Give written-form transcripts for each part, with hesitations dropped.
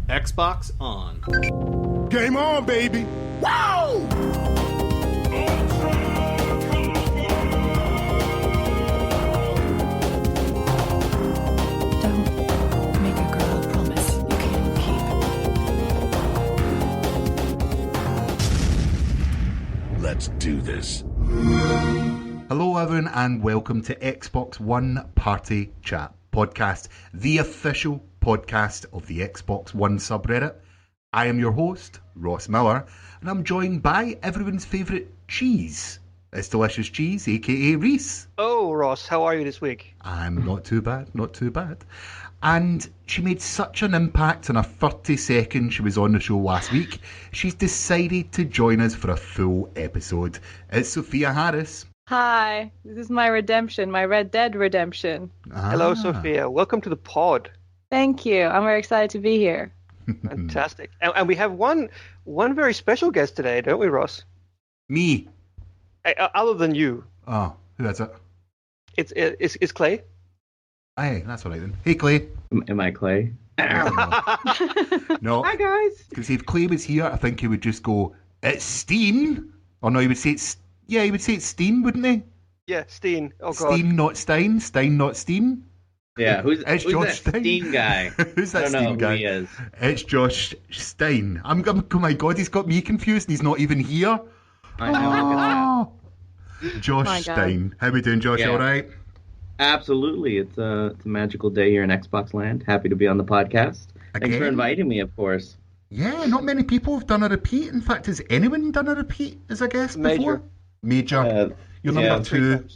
Xbox on. Game on, baby! Wow! Don't make a girl a promise you can't keep. Let's do this. Hello everyone and welcome to Xbox One Party Chat Podcast, the official podcast of the Xbox One subreddit. I am your host, Ross Miller, and I'm joined by everyone's favourite cheese. It's Delicious Cheese, aka Rhys. Oh, Ross, how are you this week? I'm not too bad, not too bad. And she made such an impact in her 30 seconds she was on the show last week, she's decided to join us for a full episode. It's Sophia Harris. Hi, this is my redemption, my Red Dead redemption. Hello, Sophia. Welcome to the pod. Thank you. I'm very excited to be here. Fantastic. And we have one very special guest today, don't we, Ross? Me. Other than you. Oh, who is it? It's Clay. Hey, that's all right then. Hey, Clay. Am I Clay? No. Hi, guys. Because if Clay was here, I think he would just go, it's Steen. Or no, he would say it's Steen, wouldn't he? Yeah, Steen. Oh, God. Steen, not Stein. Stein, not Steen. Yeah, who's Josh that Stein. Steen guy? Who's that I don't know Steen who guy? he is. It's Josh Stein. Oh my God, he's got me confused and he's not even here. I know. Josh My God. Stein. How we doing, Josh? Yeah. All right? Absolutely. It's a magical day here in Xbox land. Happy to be on the podcast. Thanks Again? for inviting me, of course. Yeah, not many people have done a repeat. In fact, has anyone done a repeat as a guest before? Major. You're number 2.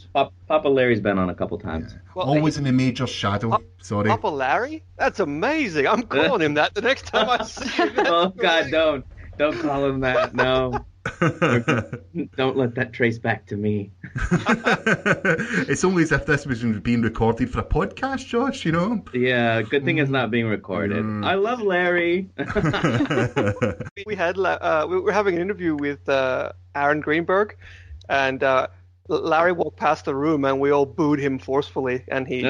Papa Larry's been on a couple times. Yeah. Well, Always in the major shadow. Sorry. Papa Larry? That's amazing. I'm calling him that the next time I see him. Oh, God, don't call him that. No. Don't let that trace back to me. It's only as if this was being recorded for a podcast, Josh, you know? Yeah, good thing it's not being recorded. I love Larry. We were having an interview with Aaron Greenberg, and Larry walked past the room, and we all booed him forcefully, and he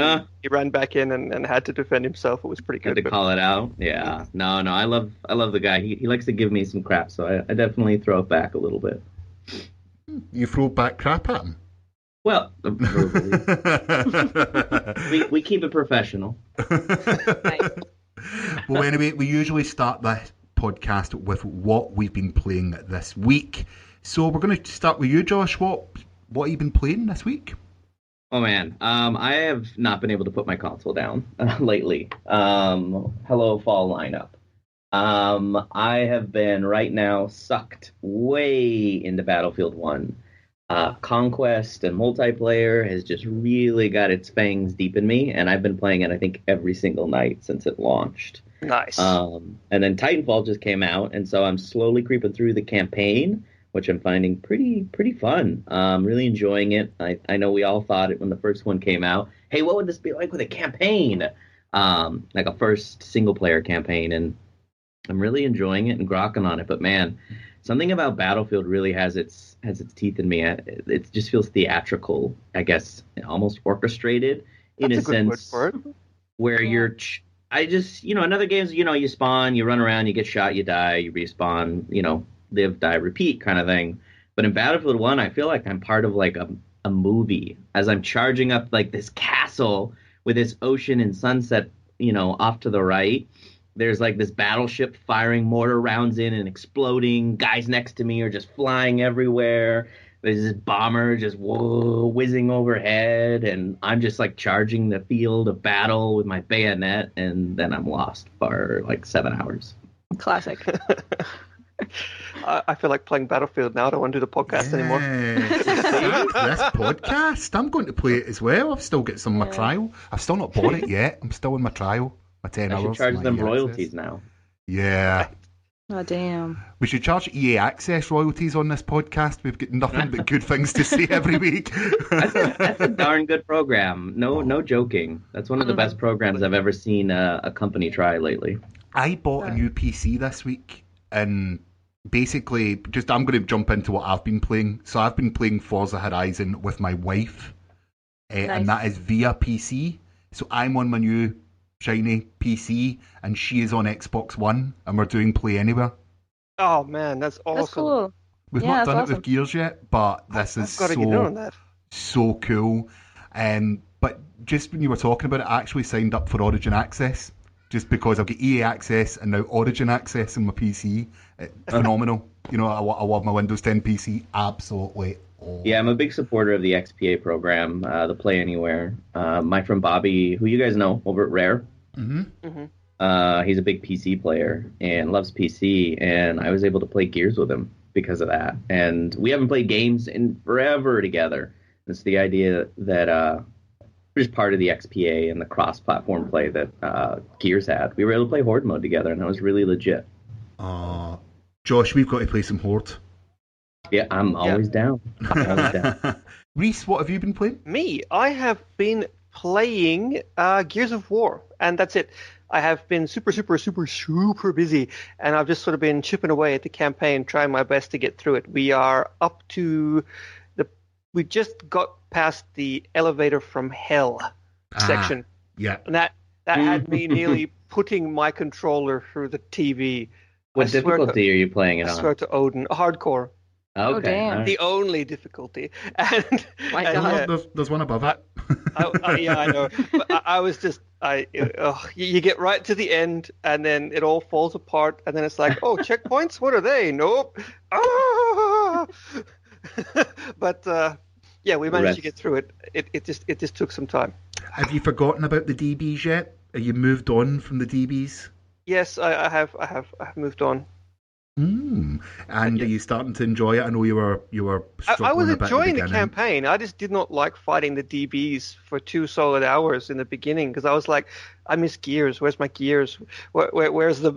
ran back in and had to defend himself. It was pretty Had good. to call it out. Yeah. No, I love the guy. He likes to give me some crap, so I definitely throw it back a little bit. You throw back crap at him? Well, we keep it professional. Well, anyway, we usually start the podcast with what we've been playing this week. So we're going to start with you, Josh. What have you been playing this week? Oh man, I have not been able to put my console down lately. Hello, fall lineup. I have been right now sucked way into Battlefield 1. Conquest and multiplayer has just really got its fangs deep in me, and I've been playing it, I think, every single night since it launched. Nice. And then Titanfall just came out, and so I'm slowly creeping through the campaign, which I'm finding pretty fun. Really enjoying it. I know we all thought it when the first one came out. Hey, what would this be like with a campaign? Like a first single-player campaign, and I'm really enjoying it and grokking on it. But man, something about Battlefield really has its teeth in me. It just feels theatrical, I guess, almost orchestrated in That's a a good word sense. for it. Where you're, I just, in other games, you spawn, you run around, you get shot, you die, you respawn, live, die, repeat kind of thing. But in Battlefield 1, I feel like I'm part of like a movie as I'm charging up like this castle with this ocean and sunset, off to the right. There's like this battleship firing mortar rounds in and exploding. Guys next to me are just flying everywhere. There's this bomber just whizzing overhead, and I'm just like charging the field of battle with my bayonet, and then I'm lost for like 7 hours. Classic. I feel like playing Battlefield now. I don't want to do the podcast anymore. This podcast, I'm going to play it as well. I've still got some of my trial. I've still not bought it yet. I'm still in my trial. My 10 I hours. should charge my them EA royalties access. now. Yeah. Oh, damn. We should charge EA Access royalties on this podcast. We've got nothing but good things to say every week. That's a darn good program. No joking. That's one of the best programs I've ever seen a company try lately. I bought a new PC this week, and basically, I'm going to jump into what I've been playing. So I've been playing Forza Horizon with my wife, and that is via PC. So I'm on my new shiny PC, and she is on Xbox One, and we're doing Play Anywhere. Oh man, that's awesome. That's cool. We've Yeah, not that's done it awesome. with Gears yet, but this is I've got to get in on that. so cool. But just when you were talking about it, I actually signed up for Origin Access just because I've got EA Access and now Origin Access on my PC. Phenomenal. You know, I love my Windows 10 PC. Absolutely. Yeah, I'm a big supporter of the XPA program, the Play Anywhere. My friend Bobby, who you guys know over at Rare, he's a big PC player and loves PC, and I was able to play Gears with him because of that. And we haven't played games in forever together. It's the idea that we're just part of the XPA and the cross-platform play that Gears had. We were able to play Horde mode together, and that was really legit. Josh, we've got to play some Horde. Yeah, I'm always down. Rhys, what have you been playing? Me, I have been playing Gears of War, and that's it. I have been super busy, and I've just sort of been chipping away at the campaign, trying my best to get through it. We are up to we just got past the elevator from hell section. Yeah. And that had me nearly putting my controller through the TV. What difficulty are you playing it on? I swear to Odin, hardcore. Okay. damn. All right. The only difficulty. And, My and, God. yeah, There's one above it. yeah, I know. But I was just, you get right to the end, and then it all falls apart, and then it's like, oh, checkpoints? What are they? Nope. Ah! But yeah, we managed to get through it. It just took some time. Have you forgotten about the DBs yet? Have you moved on from the DBs? Yes, I have moved on. And are you starting to enjoy it? I know you were struggling I was a bit at enjoying the beginning. campaign. I just did not like fighting the DBs for 2 solid hours in the beginning because I was like, I miss Gears. Where's my Gears? Where's the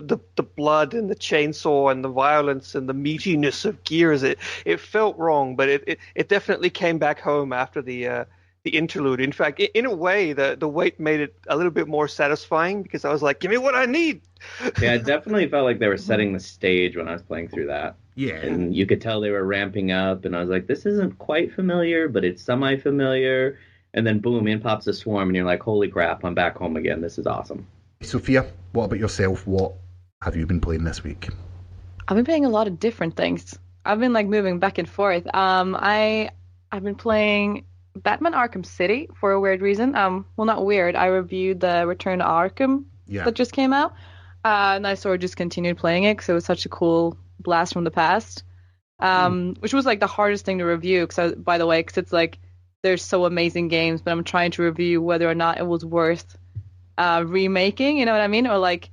blood and the chainsaw and the violence and the meatiness of Gears? It felt wrong, but it definitely came back home after the interlude. In fact, in a way, the wait made it a little bit more satisfying because I was like, give me what I need. Yeah, it definitely felt like they were setting the stage when I was playing through that. Yeah. And you could tell they were ramping up, and I was like, this isn't quite familiar, but it's semi-familiar. And then boom, in pops a swarm, and you're like, holy crap, I'm back home again. This is awesome. Sophia, what about yourself? What have you been playing this week? I've been playing a lot of different things. I've been like moving back and forth. I've been playing Batman Arkham City for a weird reason. Well, not weird. I reviewed the Return to Arkham that just came out. And I sort of just continued playing it because it was such a cool blast from the past. Which was like the hardest thing to review, by the way, because it's like there's so amazing games, but I'm trying to review whether or not it was worth remaking, you know what I mean? Or like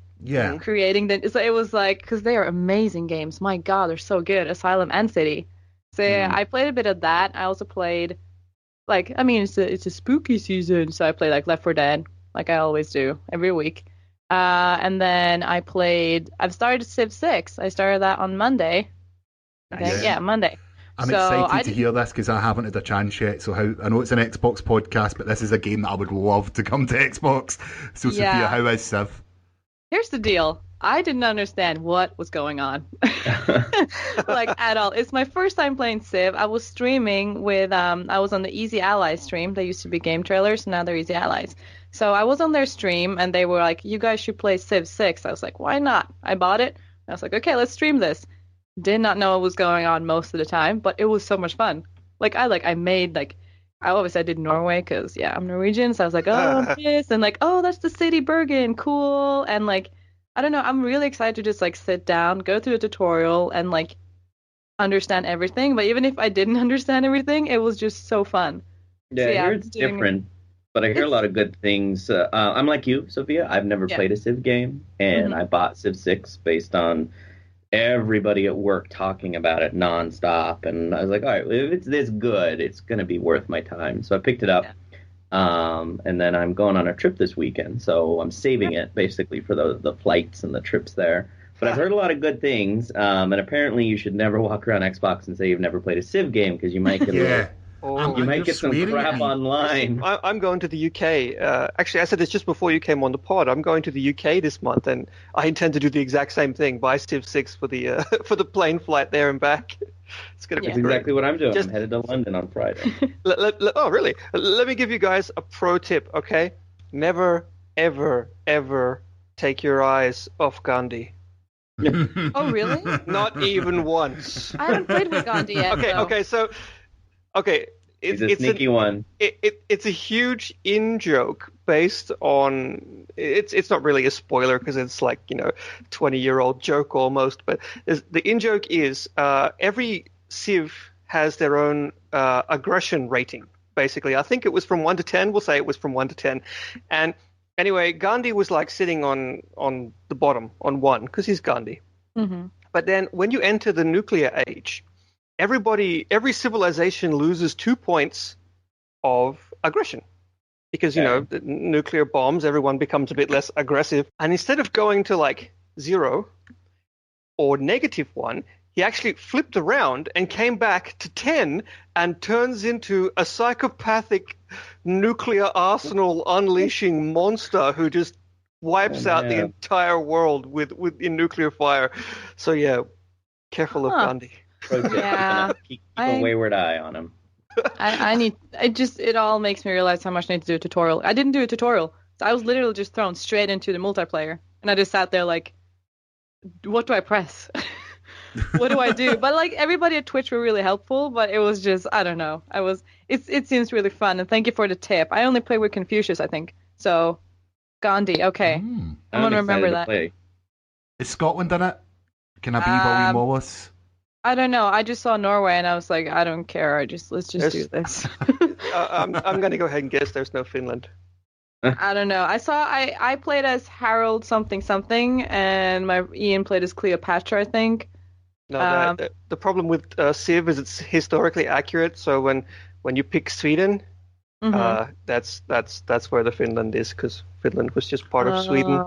creating them. So it was like, because they are amazing games. My God, they're so good. Asylum and City. So yeah, I played a bit of that. I also played, like, I mean, it's a spooky season, so I played like Left 4 Dead, like I always do every week. And then I've started Civ 6. I started that on Monday. Nice. Yeah, Monday. I'm excited to hear this because I haven't had a chance yet. So I know it's an Xbox podcast, but this is a game that I would love to come to Xbox. So Sophia, how is Civ? Here's the deal. I didn't understand what was going on, like at all. It's my first time playing Civ. I was streaming with, I was on the Easy Allies stream. They used to be Game Trailers, now they're Easy Allies. So I was on their stream, and they were like, you guys should play Civ 6. I was like, why not? I bought it. I was like, okay, let's stream this. Did not know what was going on most of the time, but it was so much fun. I made, I always did Norway because, yeah, I'm Norwegian. So I was like, oh, this, and oh, that's the city Bergen, cool. And I don't know, I'm really excited to just sit down, go through a tutorial, and understand everything. But even if I didn't understand everything, it was just so fun. Yeah, so, I hear it's different, but I hear a lot of good things. I'm like you, Sophia. I've never played a Civ game, and I bought Civ 6 based on everybody at work talking about it nonstop. And I was like, all right, if it's this good, it's going to be worth my time. So I picked it up. And then I'm going on a trip this weekend, so I'm saving it basically for the flights and the trips there. But I've heard a lot of good things, and apparently you should never walk around Xbox and say you've never played a Civ game because you might get you might get some crap online. I'm going to the UK. Actually, I said this just before you came on the pod. I'm going to the UK this month, and I intend to do the exact same thing. Buy Civ 6 for the for the plane flight there and back. It's going to be That's exactly what I'm doing. I'm headed to London on Friday. Oh, really? Let me give you guys a pro tip, okay? Never ever take your eyes off Gandhi. Oh, really? Not even once. I haven't played with Gandhi yet. Okay, It's a sneaky one. It's a huge in-joke based on... It's not really a spoiler because it's like, 20-year-old joke almost, but the in-joke is every Civ has their own aggression rating, basically. I think it was from 1 to 10. We'll say it was from 1 to 10. And anyway, Gandhi was like sitting on the bottom, on 1, because he's Gandhi. Mm-hmm. But then when you enter the nuclear age... every civilization loses 2 points of aggression because, the nuclear bombs, everyone becomes a bit less aggressive. And instead of going to like 0 or -1, he actually flipped around and came back to 10 and turns into a psychopathic nuclear arsenal unleashing monster who just wipes out the entire world in nuclear fire. So, yeah, careful of Gandhi. Yeah. Keep a wayward eye on him. It all makes me realize how much I need to do a tutorial. I didn't do a tutorial. So I was literally just thrown straight into the multiplayer. And I just sat there like, what do I press? What do I do? But like everybody at Twitch were really helpful, but it was just, I don't know. It seems really fun. And thank you for the tip. I only play with Confucius, I think. So Gandhi, okay. I'm going to remember that. Is Scotland in it? Can I be William Wallace? I don't know. I just saw Norway and I was like, I don't care. Let's just do this. I'm going to go ahead and guess there's no Finland. I don't know. I played as Harold something, and Ian played as Cleopatra, I think. No, the problem with Civ is it's historically accurate. So when you pick Sweden, that's where the Finland is, because Finland was just part of Sweden.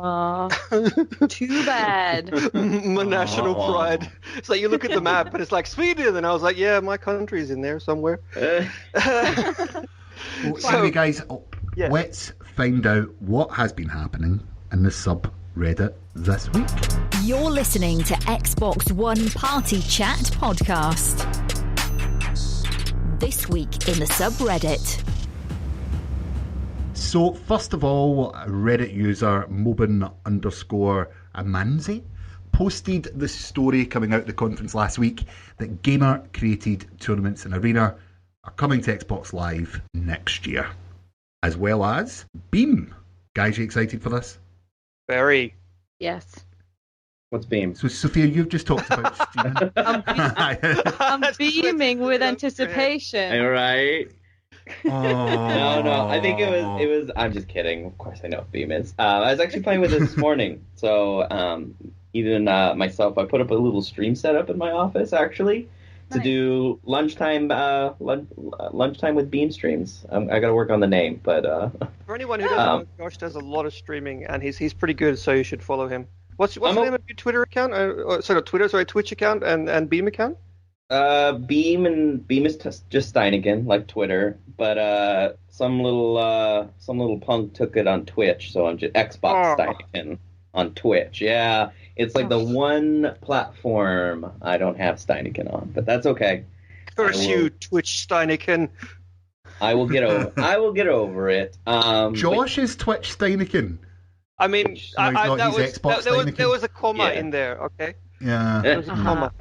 Too bad. My national pride. It's like you look at the map and it's like Sweden, and I was like, yeah, my country's in there somewhere. Anyway, guys, let's find out what has been happening in the subreddit this week. You're listening to Xbox One Party Chat podcast. This week in the subreddit. So, first of all, Reddit user Mobin_Amanzi posted this story coming out of the conference last week that gamer-created tournaments in Arena are coming to Xbox Live next year, as well as Beam. Guys, you excited for this? Very. Yes. What's Beam? So, Sophia, you've just talked about streaming. I'm beaming with anticipation. All right. Oh. No. I think it was. I'm just kidding. Of course, I know what Beam is. I was actually playing with it this morning. So even myself, I put up a little stream setup in my office actually to do lunchtime with Beam streams. I got to work on the name, but for anyone who doesn't know, Josh does a lot of streaming, and he's pretty good. So you should follow him. What's the name of your Twitter account? Twitch account and Beam account. Beam is just Steineken, like Twitter, but some little punk took it on Twitch, so I'm just Xbox Steineken on Twitch. Yeah, it's like the one platform I don't have Steineken on, but that's okay. Curse you, Twitch Steineken. I will get over it. Josh is Twitch Steineken. I mean, there was a comma in there, okay? Yeah. There was a comma.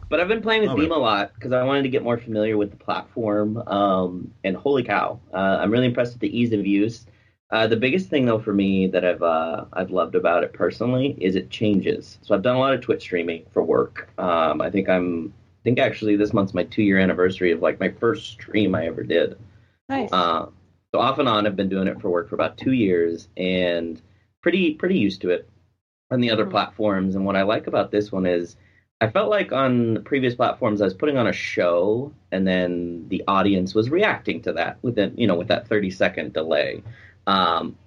But I've been playing with Beam a lot because I wanted to get more familiar with the platform. And holy cow, I'm really impressed with the ease of use. The biggest thing though for me that I've loved about it personally is it changes. So I've done a lot of Twitch streaming for work. I think actually this month's my 2-year anniversary of like my first stream I ever did. Nice. So off and on, I've been doing it for work for about 2 years and pretty used to it on the other platforms. And what I like about this one is I felt like on previous platforms I was putting on a show and then the audience was reacting to that with that 30-second delay.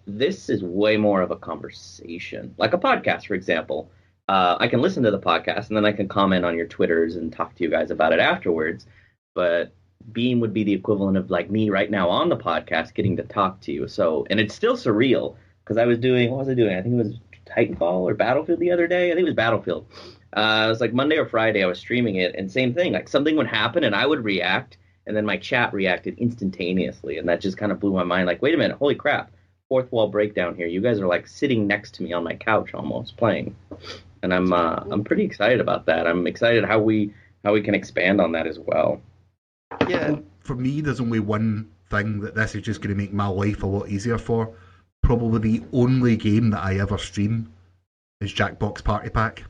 This is way more of a conversation, like a podcast, for example. I can listen to the podcast and then I can comment on your Twitters and talk to you guys about it afterwards. But Beam would be the equivalent of like me right now on the podcast getting to talk to you. So, and it's still surreal because what was I doing? I think it was Titanfall or Battlefield the other day. I think it was Battlefield. It was like Monday or Friday I was streaming it, and same thing, like something would happen and I would react, and then my chat reacted instantaneously, and that just kind of blew my mind, like, wait a minute, holy crap, fourth wall breakdown here. You guys are like sitting next to me on my couch almost playing, and I'm pretty excited about that. I'm excited how we can expand on that as well. Yeah. For me, there's only one thing that this is just going to make my life a lot easier for. Probably the only game that I ever stream is Jackbox Party Pack.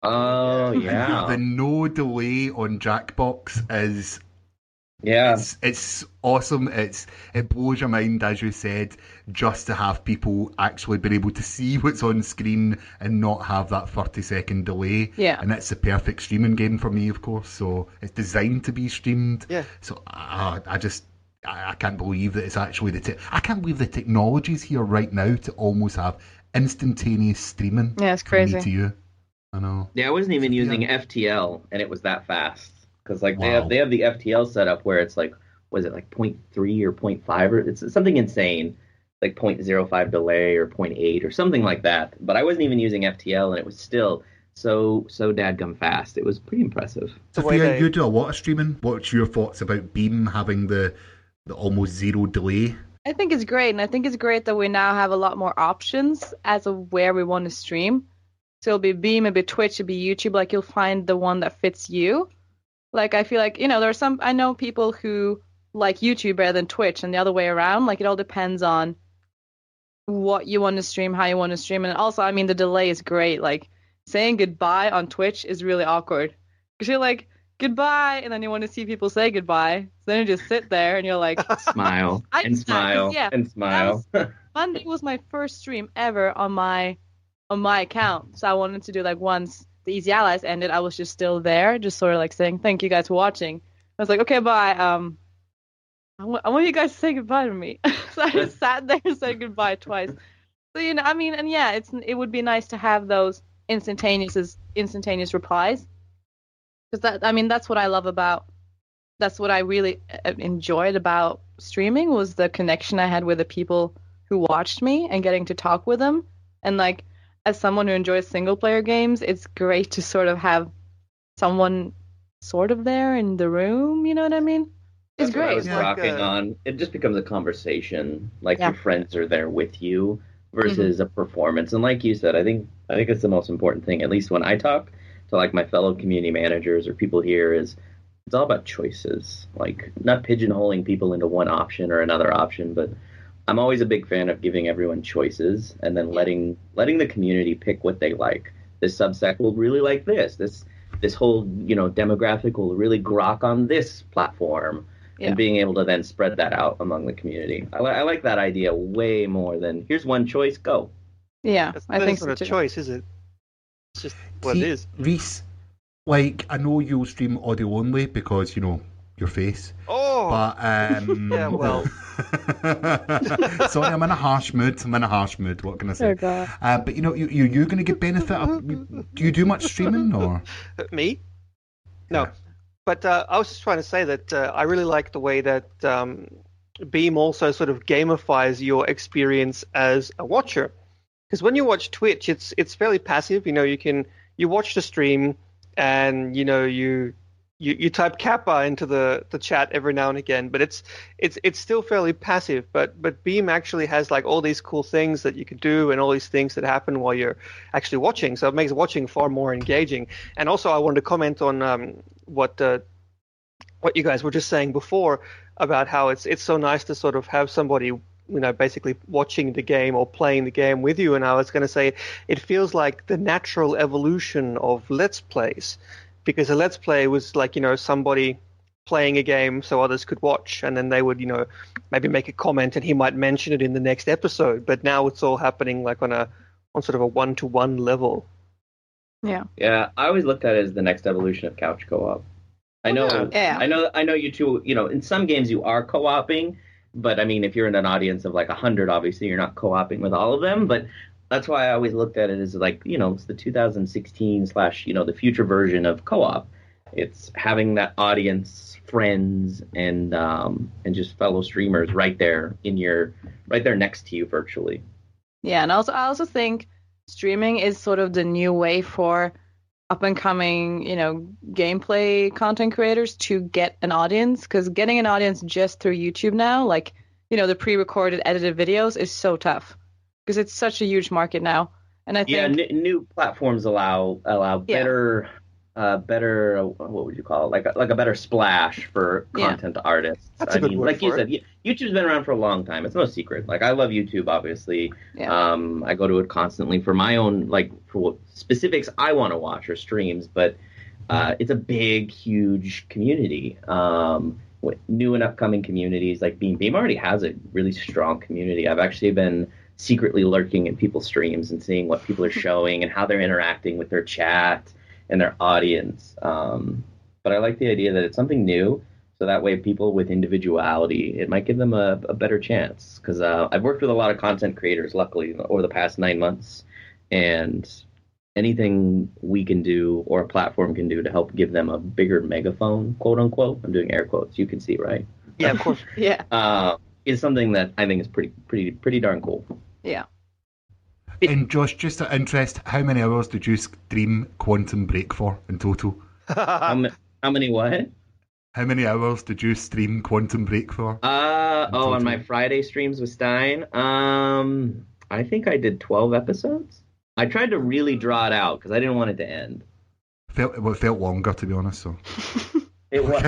Oh, And yeah. the no delay on Jackbox is... Yeah. It's awesome. It blows your mind, as you said, just to have people actually been able to see what's on screen and not have that 30-second delay. Yeah. And it's the perfect streaming game for me, of course. So it's designed to be streamed. Yeah. So I can't believe that it's actually I can't believe the technology's here right now to almost have instantaneous streaming. Yeah, it's from crazy. me to you. I know. Yeah, I wasn't even Yeah. using FTL, and it was that fast. Because like Wow. they have the FTL setup where it's like, was it like 0.3 or 0.5 or it's something insane, like 0.05 delay or 0.8 or something like that. But I wasn't even using FTL, and it was still so dadgum fast. It was pretty impressive. Sophia, you do a lot of streaming. What's your thoughts about Beam having the almost zero delay? I think it's great, and I think it's great that we now have a lot more options as of where we want to stream. So it'll be Beam, it'll be Twitch, it'll be YouTube. Like, you'll find the one that fits you. Like, I feel like, there are I know people who like YouTube better than Twitch and the other way around. Like, it all depends on what you want to stream, how you want to stream. And also, I mean, the delay is great. Like, saying goodbye on Twitch is really awkward. Because you're like, goodbye, and then you want to see people say goodbye. So then you just sit there and you're like... Smile, and smile, and smile. Monday was my first stream ever on my account. So I wanted to do, like, once the Easy Allies ended, I was just still there, just sort of like saying, thank you guys for watching. I was like, okay, bye. I want you guys to say goodbye to me. So I just sat there and said goodbye twice. So, I mean, and yeah, it would be nice to have those instantaneous replies. Because that's what I love that's what I really enjoyed about streaming, was the connection I had with the people who watched me and getting to talk with them. And like, as someone who enjoys single player games, it's great to sort of have someone sort of there in the room, you know what I mean? It's That's what I great. was rocking on. It just becomes a conversation, like your friends are there with you versus a performance. And like you said, I think it's the most important thing, at least when I talk to like my fellow community managers or people here, is it's all about choices. Like, not pigeonholing people into one option or another option, but I'm always a big fan of giving everyone choices and then letting the community pick what they like. This subsect will really like this whole demographic will really grok on this platform, and being able to then spread that out among the community. I like that idea way more than here's one choice, go. Yeah, I think it's not a choice, is it? It's just what it is. Rhys, like, I know you'll stream audio only because, your face. Oh! But, yeah, well. Sorry, I'm in a harsh mood. What can I say? Oh, God. But, you're going to get benefit of... Do you do much streaming, or...? Me? No. Yeah. But I was just trying to say that I really like the way that Beam also sort of gamifies your experience as a watcher. Because when you watch Twitch, it's fairly passive. You watch the stream, and you type Kappa into the chat every now and again, but it's still fairly passive. But Beam actually has like all these cool things that you can do and all these things that happen while you're actually watching. So it makes watching far more engaging. And also, I wanted to comment on what you guys were just saying before about how it's so nice to sort of have somebody basically watching the game or playing the game with you. And I was going to say it feels like the natural evolution of Let's Plays. Because a Let's Play was like, somebody playing a game so others could watch, and then they would, maybe make a comment and he might mention it in the next episode. But now it's all happening like on sort of a one-to-one level. Yeah. Yeah, I always looked at it as the next evolution of couch co-op. I know you two, in some games you are co-oping, but I mean, if you're in an audience of like 100, obviously you're not co-oping with all of them, but that's why I always looked at it as like, it's the 2016 / the future version of co-op. It's having that audience, friends, and just fellow streamers right there next to you virtually. Yeah, and I also think streaming is sort of the new way for up and coming, gameplay content creators to get an audience, because getting an audience just through YouTube now, like, the pre-recorded, edited videos is so tough because it's such a huge market now. And I think new platforms allow better what would you call it, like a better splash for content artists. That's a good word like for you said, YouTube's been around for a long time. It's no secret. Like I love YouTube, obviously. I go to it constantly for my own, like for what specifics I want to watch or streams, but it's a big, huge community. With new and upcoming communities, like Beam already has a really strong community. I've actually been secretly lurking in people's streams and seeing what people are showing and how they're interacting with their chat and their audience. But I like the idea that it's something new, so that way people with individuality, it might give them a better chance. Because I've worked with a lot of content creators, luckily, over the past 9 months, and anything we can do or a platform can do to help give them a bigger megaphone, quote unquote, I'm doing air quotes, you can see, right? Yeah, of course. Is something that I think is pretty darn cool. Yeah. And Josh, just out of interest, how many hours did you stream Quantum Break for in total? How many what? How many hours did you stream Quantum Break for? On my Friday streams with Stein, I think I did 12 episodes. I tried to really draw it out because I didn't want it to end. It felt longer, to be honest. So it was.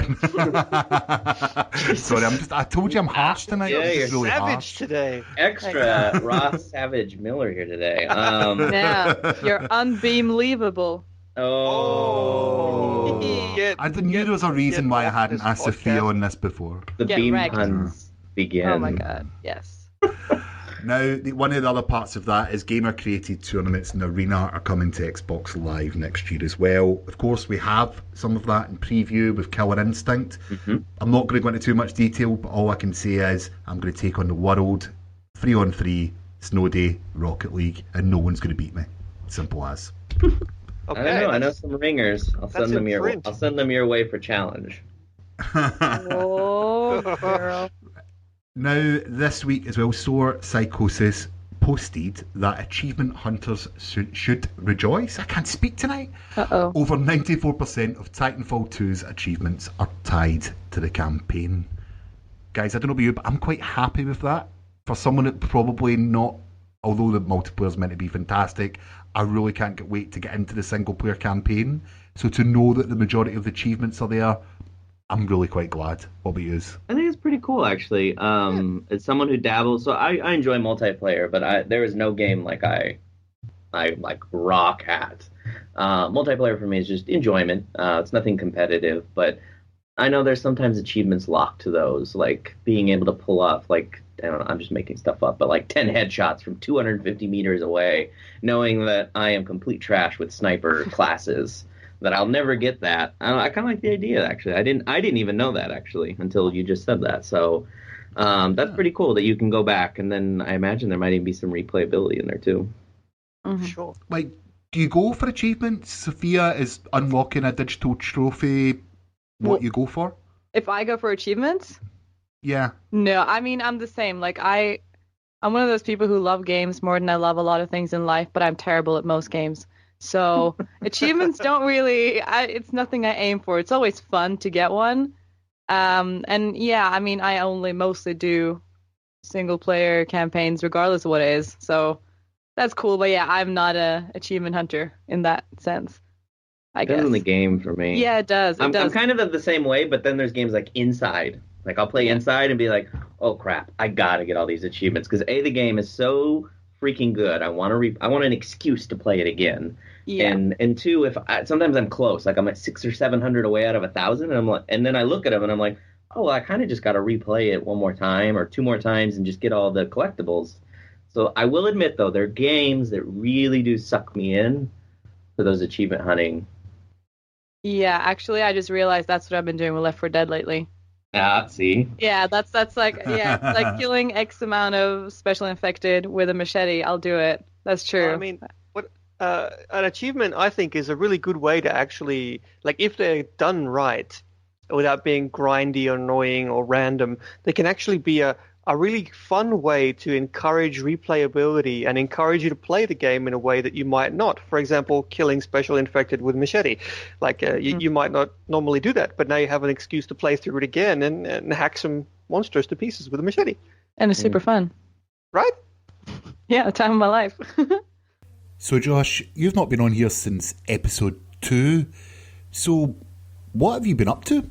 Sorry, I told you I'm harsh tonight. Yeah, I'm you're really savage harsh today. Extra Ross Savage Miller here today. Yeah, you're unbeamleavable. Oh. I knew there was a reason why I hadn't asked Sophia on this before. The Get beam wrecked. puns begin. Oh my god, yes. Now, one of the other parts of that is gamer-created tournaments in Arena are coming to Xbox Live next year as well. Of course, we have some of that in preview with Killer Instinct. Mm-hmm. I'm not going to go into too much detail, but all I can say is I'm going to take on the world, 3-on-3, Snow Day, Rocket League, and no one's going to beat me. Simple as. Okay, I know some ringers. I'll send them your way for challenge. Oh, girl. Now, this week as well, Sore Psychosis posted that achievement hunters should rejoice. I can't speak tonight. Uh-oh. Over 94% of Titanfall 2's achievements are tied to the campaign. Guys, I don't know about you, but I'm quite happy with that. For someone that probably not, although the multiplayer is meant to be fantastic, I really can't wait to get into the single-player campaign. So to know that the majority of the achievements are there, I'm really quite glad. What about you? I think it's pretty cool, actually. As someone who dabbles, so I enjoy multiplayer, but there is no game like I like rock at. Multiplayer for me is just enjoyment. It's nothing competitive, but I know there's sometimes achievements locked to those, like being able to pull off, like, I don't know, I'm just making stuff up, but like 10 headshots from 250 meters away, knowing that I am complete trash with sniper classes. That I'll never get that. I kind of like the idea, actually. I didn't even know that, actually, until you just said that. So that's pretty cool that you can go back, and then I imagine there might even be some replayability in there too. Mm-hmm. Sure. Like, do you go for achievements? Sophia is unlocking a digital trophy. What you go for? If I go for achievements? Yeah. No, I mean, I'm the same. Like, I'm one of those people who love games more than I love a lot of things in life, but I'm terrible at most games. So achievements don't really, it's nothing I aim for. It's always fun to get one. And yeah, I mean, I only mostly do single player campaigns regardless of what it is. So that's cool. But yeah, I'm not a achievement hunter in that sense, I guess. Depends on the game for me. Yeah, it does. I'm kind of the same way, but then there's games like Inside. Like I'll play Inside and be like, oh crap, I gotta get all these achievements. Because A, the game is so freaking good. I want an excuse to play it again. Yeah. And two, sometimes I'm close, like I'm at 600 or 700 away out of 1,000, and then I look at them and I'm like, oh, well, I kind of just got to replay it one more time or two more times and just get all the collectibles. So I will admit though, there are games that really do suck me in for those achievement hunting. Yeah, actually, I just realized that's what I've been doing with Left 4 Dead lately. See? Yeah, that's like, yeah, it's like killing X amount of special infected with a machete. I'll do it. That's true. I mean, an achievement, I think, is a really good way to actually, like, if they're done right, without being grindy or annoying or random, they can actually be a really fun way to encourage replayability and encourage you to play the game in a way that you might not. For example, killing special infected with machete. Like, you might not normally do that, but now you have an excuse to play through it again and hack some monsters to pieces with a machete. And it's super fun. Right? Yeah, time of my life. So, Josh, you've not been on here since episode 2. So, what have you been up to?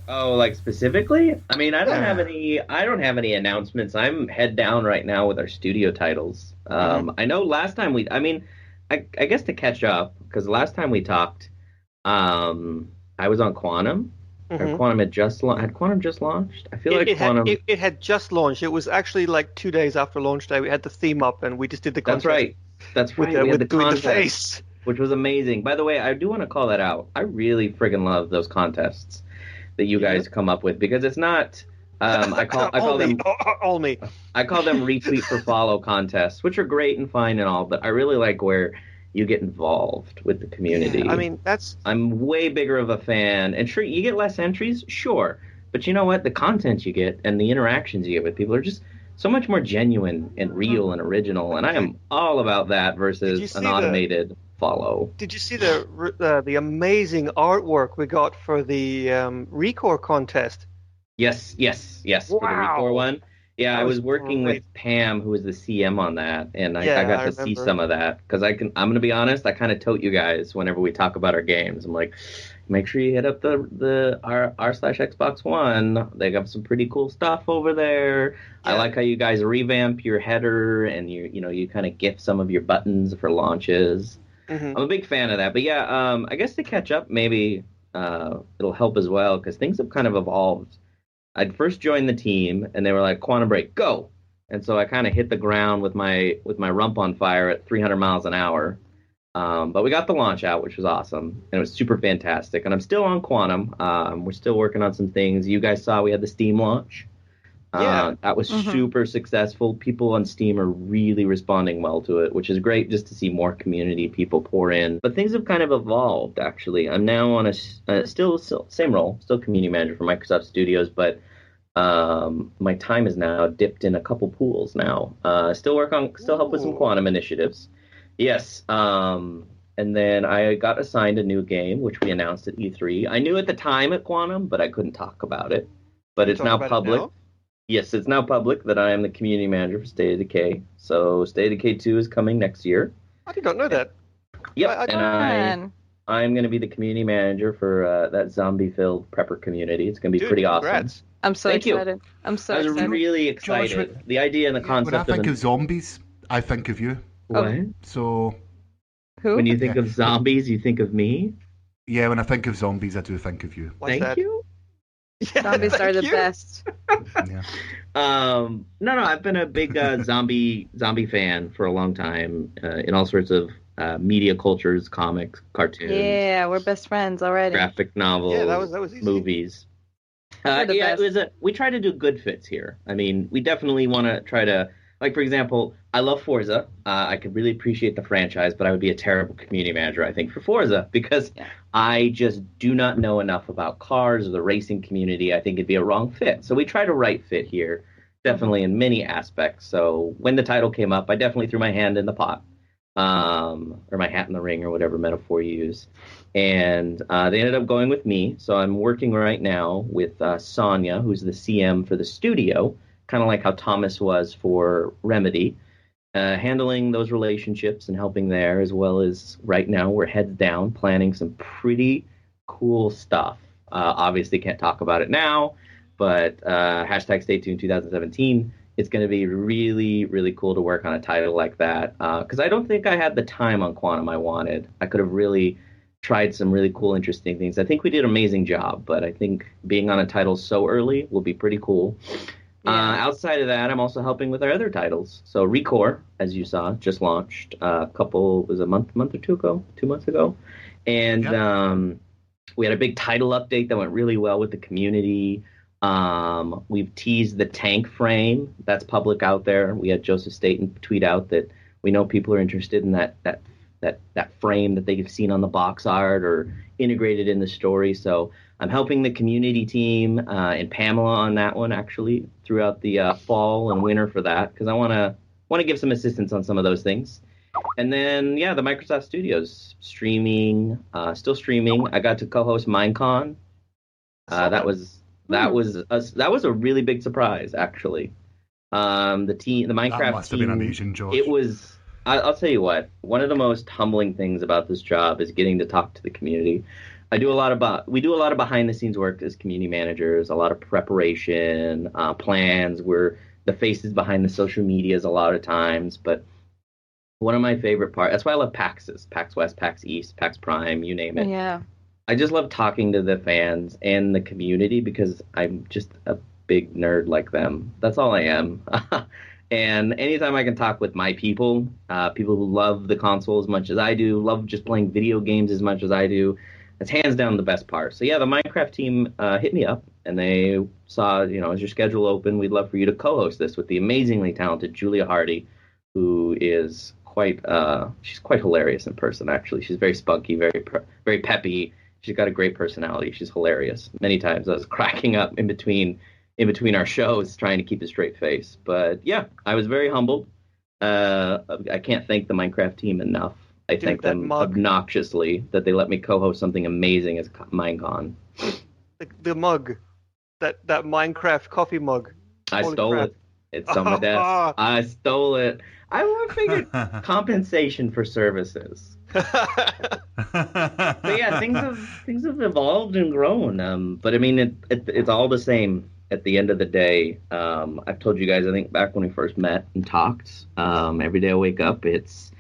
Oh, like specifically? I mean, I don't have any announcements. I'm head down right now with our studio titles. I know last time I guess to catch up, because last time we talked, I was on Quantum. Or Quantum had Quantum just launched? I feel like Quantum. It had just launched. It was actually like 2 days after launch day. We had the theme up and we just did the contest. That's right. We had the contest, which was amazing. By the way, I do want to call that out. I really friggin' love those contests that you guys come up with, because it's not. I call them retweet for follow contests, which are great and fine and all, but I really like where you get involved with the community. Yeah, I mean, I'm way bigger of a fan, and sure, you get less entries, sure, but you know what? The content you get and the interactions you get with people are just so much more genuine and real and original, and I am all about that versus an automated follow. Did you see the amazing artwork we got for the Recore contest? Yes, for the Recore one. Yeah, I was working with Pam, who was the CM on that, and I got to see some of that, because I'm going to be honest, I kind of tote you guys whenever we talk about our games. I'm like, make sure you hit up the r/Xbox One. They got some pretty cool stuff over there. Yeah. I like how you guys revamp your header, and you kind of gift some of your buttons for launches. I'm a big fan of that. But yeah, I guess to catch up, maybe it'll help as well, because things have kind of evolved. I'd first joined the team, and they were like, Quantum Break, go! And so I kind of hit the ground with my rump on fire at 300 miles an hour. But we got the launch out, which was awesome, and it was super fantastic. And I'm still on Quantum. We're still working on some things. You guys saw we had the Steam launch. That was super successful. People on Steam are really responding well to it, which is great just to see more community people pour in. But things have kind of evolved, actually. I'm now on still same role, still community manager for Microsoft Studios, but my time is now dipped in a couple pools now. Still help with some Quantum initiatives. Yes. And then I got assigned a new game, which we announced at E3. I knew at the time at Quantum, but I couldn't talk about it. But it's now public. Yes, it's now public that I am the community manager for State of Decay. So State of Decay 2 is coming next year. I did not know that. Yep, I'm going to be the community manager for that zombie-filled prepper community. It's going to be pretty awesome. I'm so excited. I was really excited. Josh, the idea and the concept. When I think of zombies, I think of you. What? So, who? When you think of zombies, you think of me? Yeah, when I think of zombies, I do think of you. Thank you. Yeah, zombies are the best. Yeah. No, I've been a big zombie fan for a long time in all sorts of media cultures, comics, cartoons. Yeah, we're best friends already. Graphic novels, that was easy. Movies. We try to do good fits here. I mean, we definitely want to try to, like, for example, I love Forza. I could really appreciate the franchise, but I would be a terrible community manager, I think, for Forza, because I just do not know enough about cars or the racing community. I think it'd be a wrong fit. So we try to right fit here, definitely in many aspects. So when the title came up, I definitely threw my hand in the pot, or my hat in the ring, or whatever metaphor you use. And they ended up going with me. So I'm working right now with Sonia, who's the CM for the studio, kind of like how Thomas was for Remedy, handling those relationships and helping there, as well as right now we're heads down planning some pretty cool stuff. Obviously can't talk about it now, but hashtag stay tuned 2017. It's going to be really, really cool to work on a title like that, because I don't think I had the time on Quantum I wanted. I could have really tried some really cool, interesting things. I think we did an amazing job, but I think being on a title so early will be pretty cool. Outside of that, I'm also helping with our other titles. So Recore, as you saw, just launched a month or 2 months ago. And we had a big title update that went really well with the community. We've teased the tank frame. That's public out there. We had Joseph Staten tweet out that we know people are interested in that frame that they've seen on the box art or integrated in the story. So I'm helping the community team and Pamela on that one, actually, throughout the fall and winter for that, because I want to give some assistance on some of those things. And then, the Microsoft Studios streaming, still streaming. I got to co-host Minecon. That was a really big surprise, actually. The That Minecraft must have team. been amazing, Josh. It was. I'll tell you what. One of the most humbling things about this job is getting to talk to the community. We do a lot of behind the scenes work as community managers, a lot of preparation, plans. We're the faces behind the social medias a lot of times. But one of my favorite parts, that's why I love PAXs, PAX West, PAX East, PAX Prime, you name it. Yeah. I just love talking to the fans and the community because I'm just a big nerd like them. That's all I am. And anytime I can talk with my people, people who love the console as much as I do, love just playing video games as much as I do, that's hands down the best part. So yeah, the Minecraft team hit me up and they saw, is your schedule open? We'd love for you to co-host this with the amazingly talented Julia Hardy, who is she's quite hilarious in person, actually. She's very spunky, very peppy. She's got a great personality. She's hilarious. Many times I was cracking up in between our shows trying to keep a straight face. But yeah, I was very humbled. I can't thank the Minecraft team enough. I thank them obnoxiously that they let me co-host something amazing as Minecon. The mug, that Minecraft coffee mug. I Holy stole crap. it. It's on my desk. I stole it. I figured compensation for services. But yeah, things have evolved and grown. But I mean, it's all the same at the end of the day. I've told you guys, I think back when we first met and talked, every day I wake up, it's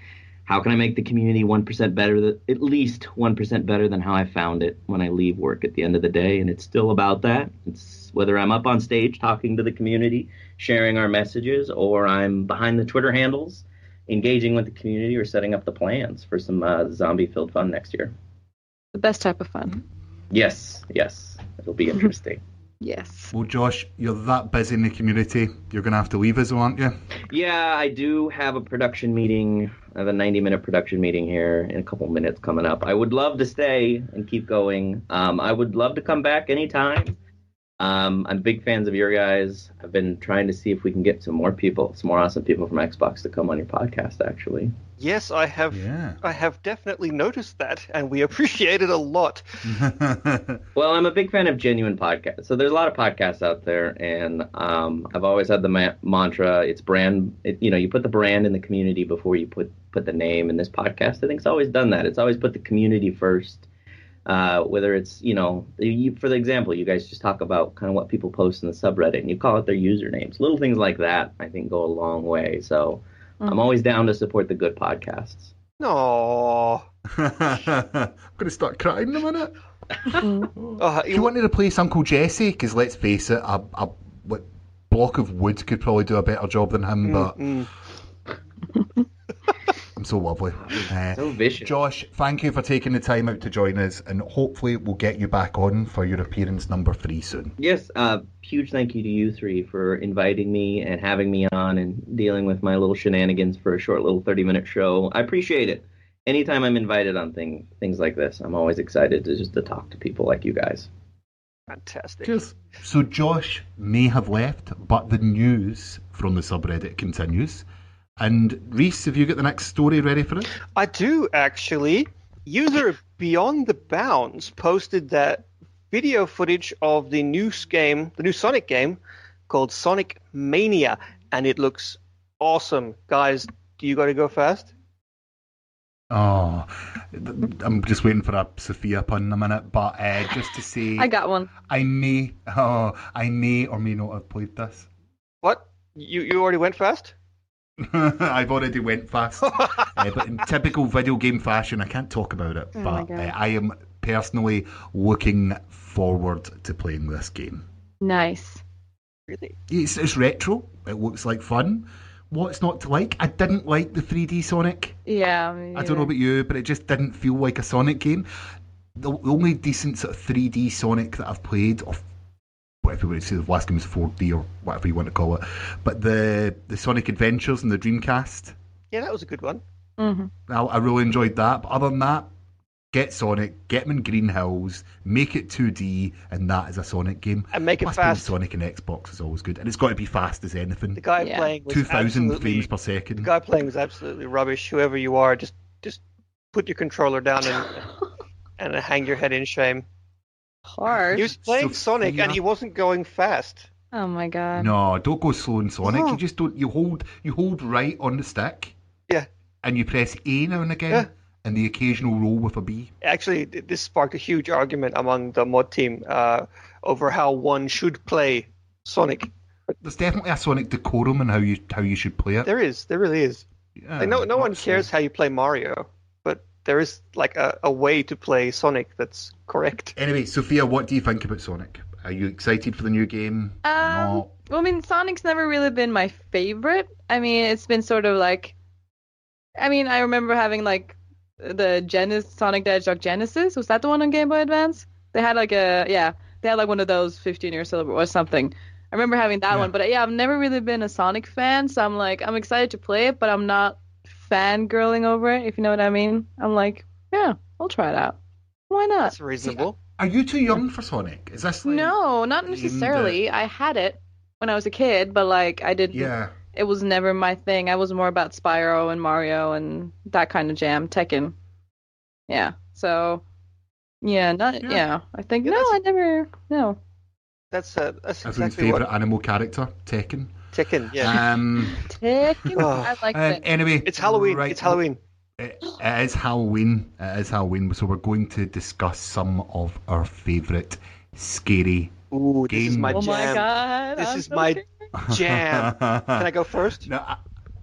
how can I make the community 1% better, at least 1% better than how I found it when I leave work at the end of the day. And it's still about that. It's whether I'm up on stage talking to the community, sharing our messages, or I'm behind the Twitter handles, engaging with the community or setting up the plans for some zombie-filled fun next year. The best type of fun. Yes. It'll be interesting. Yes. Well, Josh, you're that busy in the community. You're going to have to leave us, aren't you? Yeah, I do have a production meeting. I have a 90-minute production meeting here in a couple minutes coming up. I would love to stay and keep going. I would love to come back anytime. I'm big fans of your guys. I've been trying to see if we can get some more awesome people from Xbox to come on your podcast, actually. Yes, I have. Yeah. I have definitely noticed that, and we appreciate it a lot. Well, I'm a big fan of genuine podcasts. So there's a lot of podcasts out there, and I've always had the mantra: it's brand. You put the brand in the community before you put the name. In this podcast, I think it's always done that. It's always put the community first. Whether it's, for the example, you guys just talk about kind of what people post in the subreddit, and you call it their usernames. Little things like that, I think, go a long way. So. I'm always down to support the good podcasts. No. I'm going to start crying in a minute. Do you want to replace Uncle Jesse? Because let's face it, a block of wood could probably do a better job than him, but I'm so lovely. So vicious. Josh, thank you for taking the time out to join us, and hopefully we'll get you back on for your appearance number 3 soon. Yes, huge thank you to you three for inviting me and having me on and dealing with my little shenanigans for a short little 30-minute show. I appreciate it. Anytime I'm invited on things like this, I'm always excited to talk to people like you guys. Fantastic. Cheers. So Josh may have left, but the news from the subreddit continues. And Rhys, have you got the next story ready for us? I do, actually. User Beyond the Bounds posted that video footage of the new Sonic game called Sonic Mania, and it looks awesome. Guys, do you got to go fast? Oh, I'm just waiting for a Sofia pun in a minute, but just to say... I got one. I may or may not have played this. What? You already went fast? I've already went fast, but in typical video game fashion, I can't talk about it. But I am personally looking forward to playing this game. Nice. Really? It's retro. It looks like fun. What's not to like? I didn't like the 3D Sonic. Yeah. I don't know about you, but it just didn't feel like a Sonic game. The only decent sort of 3D Sonic that I've played, or whatever you say, the last game was 4D or whatever you want to call it, but the Sonic Adventures and the Dreamcast. Yeah, that was a good one. Mm-hmm. I really enjoyed that. But other than that, get Sonic, get him in Green Hills, make it 2D, and that is a Sonic game. And make it fast. Sonic and Xbox is always good, and it's got to be fast as anything. The guy playing was 2,000 frames per second. The guy playing was absolutely rubbish. Whoever you are, just put your controller down and hang your head in shame. Harsh. He was playing Sonic and he wasn't going fast. Oh my god. No, don't go slow in Sonic. Oh. You just don't. You hold right on the stick, Yeah. and you press A now and again, Yeah. and the occasional roll with a B. Actually, this sparked a huge argument among the mod team over how one should play Sonic. There's definitely a Sonic decorum in how you should play it. There really is. Yeah, Like, no one not so- cares how you play Mario, but there is like a way to play Sonic that's correct. Anyway, Sophia, what do you think about Sonic? Are you excited for the new game? No. Well, I mean, Sonic's never really been my favorite. I mean, it's been sort of like, I mean, I remember having like the Sonic the Hedgehog Genesis. Was that the one on Game Boy Advance? They had like they had like one of those 15-year celebration or something. I remember having that one, but yeah, I've never really been a Sonic fan, so I'm excited to play it, but I'm not fangirling over it, if you know what I mean. I'm like, yeah, I'll try it out. Why not? That's reasonable. Are you too young for Sonic? Is this like... No, not necessarily. I had it when I was a kid, but like I didn't. Yeah. It was never my thing. I was more about Spyro and Mario and that kind of jam, Tekken. Yeah. So, yeah, I think Yeah, I never. No. That's Everyone's exactly favourite what animal character, Tekken. Tekken. Yeah. Tekken. Oh. I like it. Anyway, It's Halloween. right, It's Halloween. It is Halloween. It is Halloween. So we're going to discuss some of our favourite scary Ooh, this is game. my Oh jam. my god. This I'm is so my scared. jam. Can I go first? No,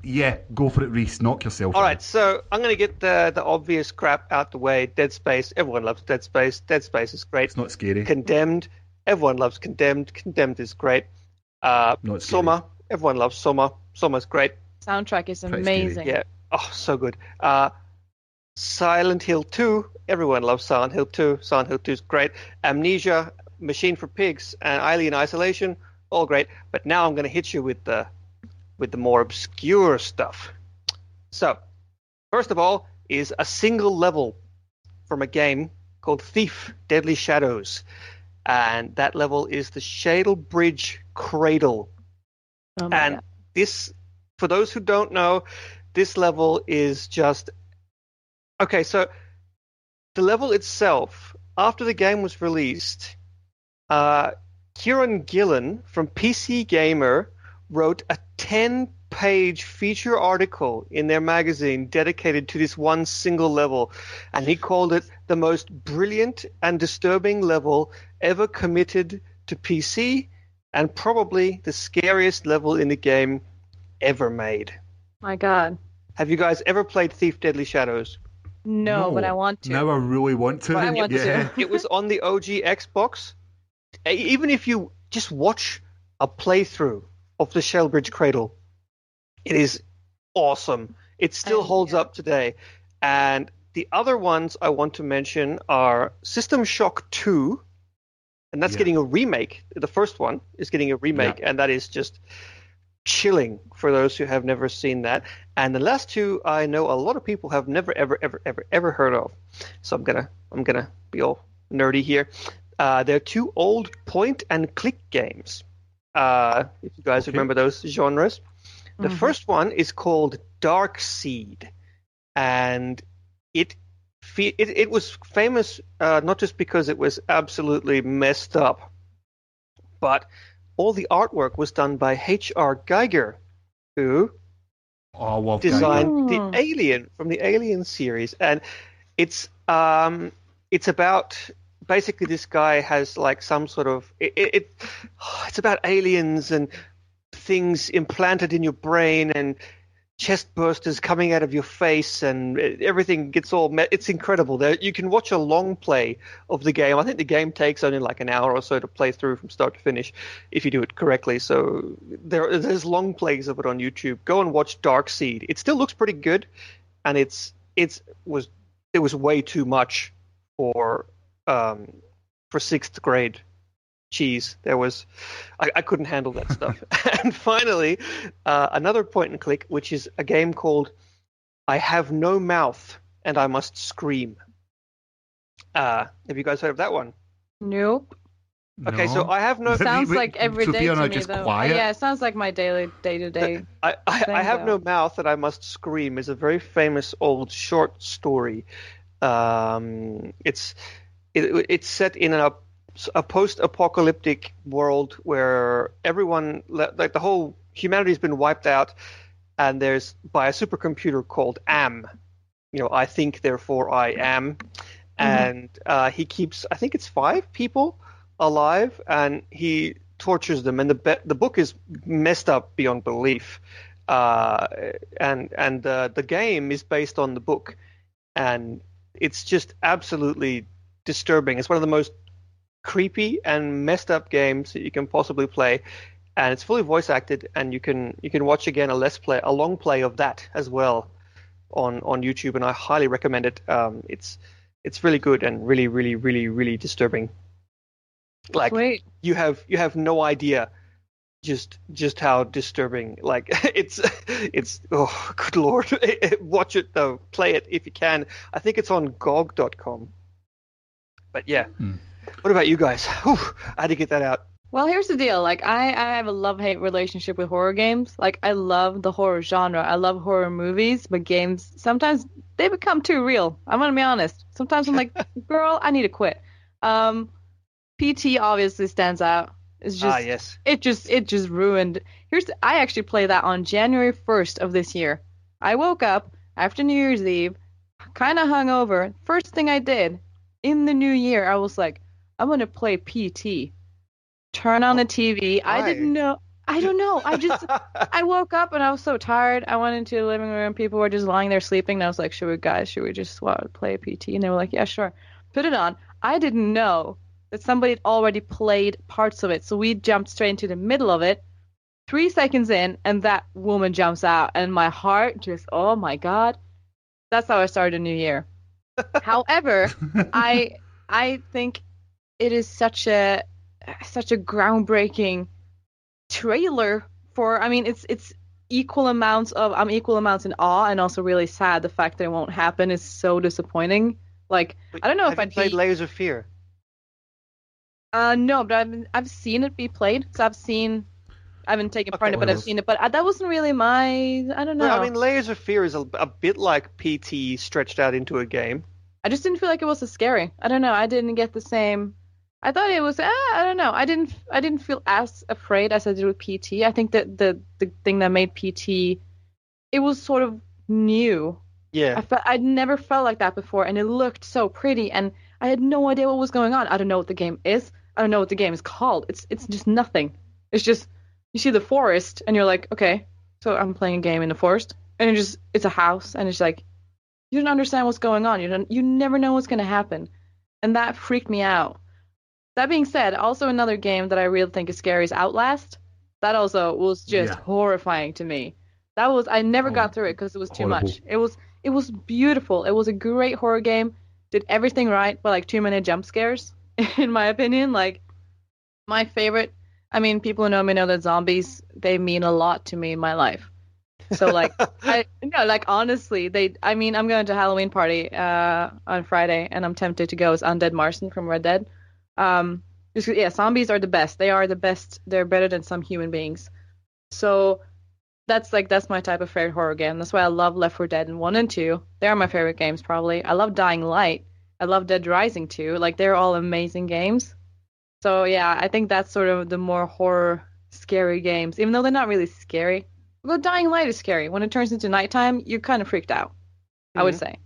yeah, go for it, Rhys. Knock yourself All out. right, so I'm going to get the obvious crap out the way. Dead Space. Everyone loves Dead Space. Dead Space is great. It's not scary. Condemned. Everyone loves Condemned. Condemned is great. Not scary. Soma. Everyone loves Soma. Soma's great. Soundtrack is Pretty amazing. Yeah. Oh, so good. Silent Hill 2. Everyone loves Silent Hill 2. Silent Hill 2 is great. Amnesia, Machine for Pigs, and Alien Isolation. All great. But now I'm going to hit you with the more obscure stuff. So, first of all, is a single level from a game called Thief: Deadly Shadows, and that level is the Shadle Bridge Cradle. Oh my And god. this, for those who don't know, this level is just okay. So, the level itself, after the game was released, Kieran Gillen from PC Gamer wrote a 10-page feature article in their magazine dedicated to this one single level, and he called it the most brilliant and disturbing level ever committed to PC, and probably the scariest level in the game ever made. My god. Have you guys ever played Thief: Deadly Shadows? No, but I want to. Now I really want to. I want to. It was on the OG Xbox. Even if you just watch a playthrough of the Shellbridge Cradle, it is awesome. It still holds up today. And the other ones I want to mention are System Shock 2, and that's getting a remake. The first one is getting a remake, and that is just chilling for those who have never seen that. And the last two I know a lot of people have never ever heard of. So I'm gonna be all nerdy here. They're two old point and click games. If you guys remember those genres. The first one is called Dark Seed, and it was famous not just because it was absolutely messed up, but all the artwork was done by H.R. Geiger, who designed the Alien from the Alien series, and it's about basically this guy has like some sort of it's about aliens and things implanted in your brain and chest bursters coming out of your face, and everything gets all it's incredible. You can watch a long play of the game. I think the game takes only like an hour or so to play through from start to finish if you do it correctly. So there's long plays of it on YouTube. Go and watch Dark Seed. It still looks pretty good, and it was way too much for sixth grade cheese. I couldn't handle that stuff. And finally, another point and click, which is a game called I Have No Mouth and I Must Scream. Have you guys heard of that one? Nope. Okay, so I have no. Sounds like every day Sophia and to I me, just though. quiet. Yeah, it sounds like my day to day. I Have No Mouth and I Must Scream is a very famous old short story. It's set in a a post-apocalyptic world where everyone, like the whole humanity's been wiped out, and there's by a supercomputer called Am. I think, therefore I am. And he keeps, I think it's 5 people alive, and he tortures them. And the book is messed up beyond belief. And the game is based on the book, and it's just absolutely disturbing. It's one of the most creepy and messed up games that you can possibly play, and it's fully voice acted. And you can watch again a long play of that as well on YouTube, and I highly recommend it. It's really good and really, really, really, really disturbing. Like, Sweet. you have no idea just how disturbing. Like, it's oh, good lord. Watch it though. Play it if you can. I think it's on GOG.com. But yeah. What about you guys? Whew, I had to get that out. Well, here's the deal. Like, I have a love-hate relationship with horror games. Like, I love the horror genre. I love horror movies, but games, sometimes they become too real. I'm going to be honest. Sometimes I'm like, girl, I need to quit. PT obviously stands out. It's just, yes. It just ruined. I actually played that on January 1st of this year. I woke up after New Year's Eve, kind of hungover. First thing I did in the new year, I was like, I'm going to play PT. Turn on the TV. Why? I didn't know. I don't know. I woke up and I was so tired. I went into the living room. People were just lying there sleeping. And I was like, should we just play PT? And they were like, yeah, sure. Put it on. I didn't know that somebody had already played parts of it. So we jumped straight into the middle of it. 3 seconds in, and that woman jumps out. And my heart just, oh my God. That's how I started a new year. However, I think it is such a groundbreaking trailer for, I mean, it's equal amounts in awe and also really sad. The fact that it won't happen is so disappointing. Like, I don't know if I'd played Layers of Fear. No, but I've seen it be played. So I haven't taken part in it, but I've seen it. But that wasn't really I don't know. Well, I mean, Layers of Fear is a bit like PT stretched out into a game. I just didn't feel like it was as scary. I don't know. I didn't get the same. I thought it was. I don't know. I didn't feel as afraid as I did with PT. I think that the thing that made PT, it was sort of new. Yeah. I'd never felt like that before, and it looked so pretty, and I had no idea what was going on. I don't know what the game is. I don't know what the game is called. It's just nothing. It's just you see the forest, and you're like, okay, so I'm playing a game in the forest, and it's a house, and it's like you don't understand what's going on. You never know what's gonna happen, and that freaked me out. That being said, also another game that I really think is scary is Outlast. That also was just horrifying to me. I never got through it because it was too much. It was beautiful. It was a great horror game. Did everything right, but like too many jump scares, in my opinion. Like, my favorite. I mean, people who know me know that zombies, they mean a lot to me in my life. So like, honestly, I'm going to a Halloween party on Friday, and I'm tempted to go as Undead Marson from Red Dead. Zombies are the best. They are the best. They're better than some human beings. So that's my type of favorite horror game. That's why I love Left 4 Dead 1 and 2. They are my favorite games probably. I love Dying Light. I love Dead Rising 2. Like, they're all amazing games. So yeah, I think that's sort of the more horror scary games, even though they're not really scary. Although Dying Light is scary. When it turns into nighttime, you're kind of freaked out. I would say.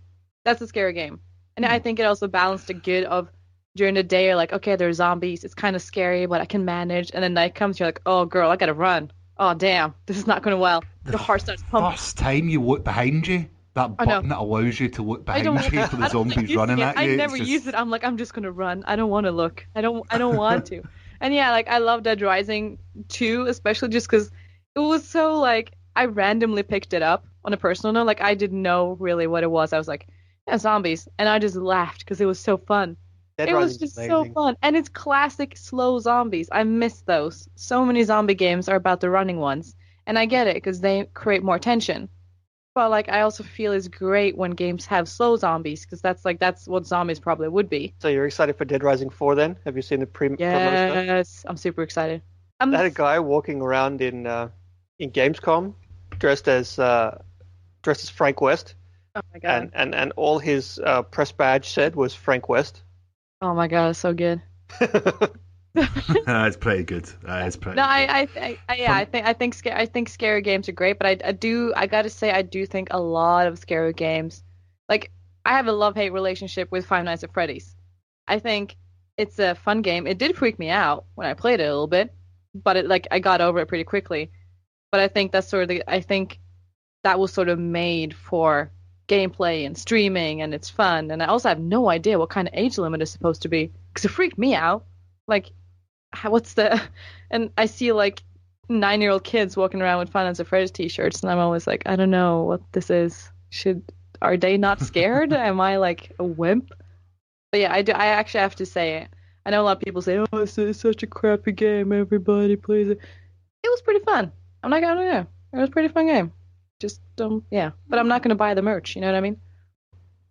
That's a scary game. And I think it also balanced the good of during the day, you're like, okay, there's zombies. It's kind of scary, but I can manage. And then night comes, you're like, oh, girl, I gotta run. Oh, damn, this is not going well. Your heart starts pumping. First time you look behind you, that button that allows you to look behind you for the zombies running at you. I never use it. I'm like, I'm just gonna run. I don't want to look. I don't want to. And yeah, like, I love Dead Rising 2, especially just because it was so, like, I randomly picked it up on a personal note. Like, I didn't know really what it was. I was like, yeah, zombies. And I just laughed because it was so fun. It was just so fun. And it's classic slow zombies. I miss those. So many zombie games are about the running ones. And I get it because they create more tension. But like, I also feel it's great when games have slow zombies because that's what zombies probably would be. So you're excited for Dead Rising 4 then? Have you seen the promo stuff? Yes, I'm super excited. I had a guy walking around in Gamescom dressed as Frank West. Oh my god. And all his press badge said was Frank West. Oh my god, it's so good. That's pretty good. That is pretty No, good. I think scary games are great, but I gotta say I do think a lot of scary games, like I have a love-hate relationship with Five Nights at Freddy's. I think it's a fun game. It did freak me out when I played it a little bit, but I got over it pretty quickly. But I think I think that was sort of made for gameplay and streaming, and it's fun. And I also have no idea what kind of age limit is supposed to be because it freaked me out. Like, what's the? And I see like 9-year-old kids walking around with Five Nights at Freddy's t-shirts, and I'm always like, I don't know what this is. Are they not scared? Am I like a wimp? But yeah, I actually have to say, I know a lot of people say, oh, it's such a crappy game. Everybody plays it. It was pretty fun. I'm not gonna know. It was a pretty fun game. Just yeah. But I'm not gonna buy the merch. You know what I mean?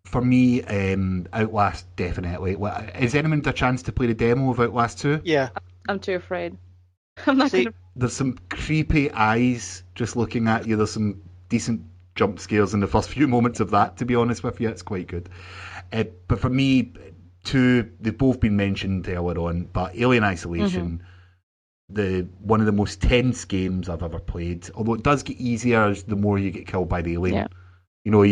For me, Outlast definitely. Has anyone had a chance to play the demo of Outlast 2? Yeah. I'm too afraid. I'm not gonna. There's some creepy eyes just looking at you. There's some decent jump scares in the first few moments of that, to be honest with you. It's quite good. But for me, they've both been mentioned earlier on, but Alien Isolation, one of the most tense games I've ever played. Although it does get easier the more you get killed by the alien. Yeah. You know,